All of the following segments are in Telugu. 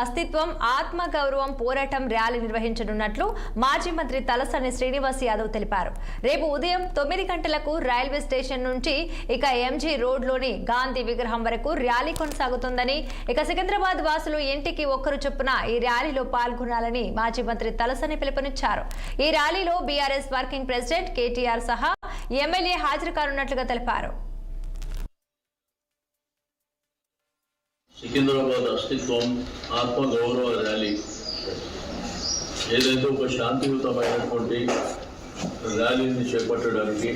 అస్తిత్వం ఆత్మగౌరవం పోరాటం ర్యాలీ నిర్వహించనున్నట్లు మాజీ మంత్రి తలసాని శ్రీనివాస్ యాదవ్ తెలిపారు. రేపు ఉదయం 9 గంటలకు రైల్వే స్టేషన్ నుంచి ఇక ఎంజీ రోడ్లోని గాంధీ విగ్రహం వరకు ర్యాలీ కొనసాగుతుందని, ఇక సికింద్రాబాద్ వాసులు ఇంటికి ఒక్కరు చొప్పున ఈ ర్యాలీలో పాల్గొనాలని మాజీ మంత్రి తలసాని పిలుపునిచ్చారు. ఈ ర్యాలీలో బీఆర్ఎస్ వర్కింగ్ ప్రెసిడెంట్ కేటీఆర్ సహా ఎమ్మెల్యే హాజరు కానున్నట్లుగా తెలిపారు. సికింద్రాబాద్ అస్తిత్వం ఆత్మగౌరవ ర్యాలీ ఏదైతే ఒక శాంతియుతమైనటువంటి ర్యాలీని చేపట్టడానికి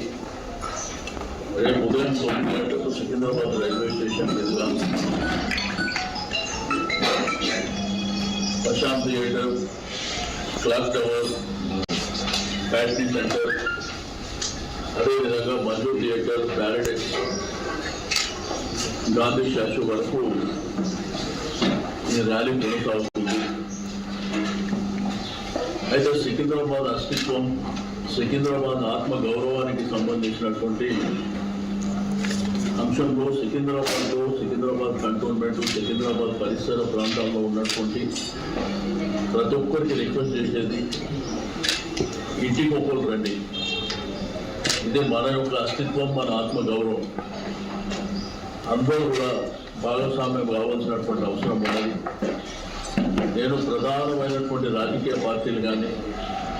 రేపు ఉదయం 9 గంటలకు సికింద్రాబాద్ రైల్వే స్టేషన్ మీదుగా Prashant theatre, clock tower, battery centre, అదేవిధంగా Manju theatre, Paradise, Gandhi statue వరకు ఈ ర్యాలీ కొనసాగుతుంది. అయితే సికింద్రాబాద్ అస్తిత్వం, సికింద్రాబాద్ ఆత్మ గౌరవానికి సంబంధించినటువంటి అంశంలో సికింద్రాబాద్ కంటోన్మెంట్, సికింద్రాబాద్ పరిసర ప్రాంతాల్లో ఉన్నటువంటి ప్రతి ఒక్కరికి రిక్వెస్ట్ చేసేది, ఇంటికి ఒకరు రండి. ఇదే మన యొక్క అస్తిత్వం, మన ఆత్మ గౌరవం. అందరూ కూడా భాగస్వామ్యం కావాల్సినటువంటి అవసరం ఉన్నది. నేను ప్రధానమైనటువంటి రాజకీయ పార్టీలు కానీ,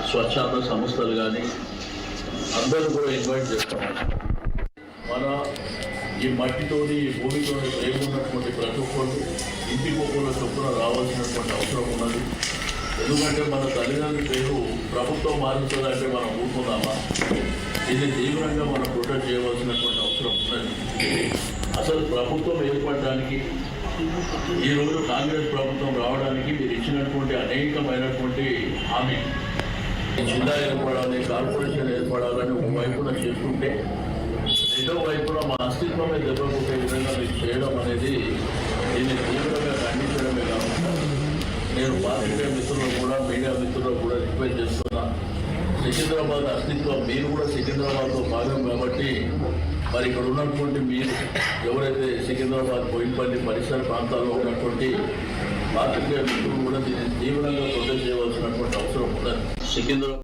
స్వచ్ఛంద సంస్థలు కానీ అందరూ కూడా ఇన్వైట్ చేస్తాను. మన ఈ మట్టితోని, ఈ భూమితోని ప్రేమ ఉన్నటువంటి ప్రతి ఒక్కరు ఇంటికి ఒక్కరు చొప్పున రావాల్సినటువంటి అవసరం ఉన్నది. ఎందుకంటే మన తల్లిదండ్రుల పేరు ప్రభుత్వం మారుతుందంటే మనం ఊరుకుందామా? ఇది తీవ్రంగా మనం ప్రొటెక్ట్ చేయవలసినటువంటి అవసరం ఉన్నది. అసలు ప్రభుత్వం ఏర్పడడానికి, ఈరోజు కాంగ్రెస్ ప్రభుత్వం రావడానికి మీరు ఇచ్చినటువంటి అనేకమైనటువంటి హామీ, జిల్లా ఏర్పడాలి, కార్పొరేషన్ ఏర్పడాలని ఒక వైపున చేసుకుంటే, రెండో వైపున మా అస్తిత్వమే దెబ్బకొట్టే విధంగా మీరు చేయడం అనేది దీన్ని తీవ్రంగా ఖండించడమే కాకుండా నేను పార్టీ మిత్రులు కూడా, మీడియా మిత్రులు కూడా రిక్వెస్ట్ చేస్తున్నా. సికింద్రాబాద్ అస్తిత్వం, మీరు కూడా సికింద్రాబాద్లో భాగం కాబట్టి మరి ఇక్కడ ఉన్నటువంటి మీరు ఎవరైతే సికింద్రాబాద్, బోయినపల్లి పరిసర ప్రాంతాల్లో ఉన్నటువంటి పార్టీ మిత్రులు కూడా దీన్ని తీవ్రంగా ప్రొటెక్ట్ చేయవలసినటువంటి అవసరం ఉన్నది. సికింద్రాబాద్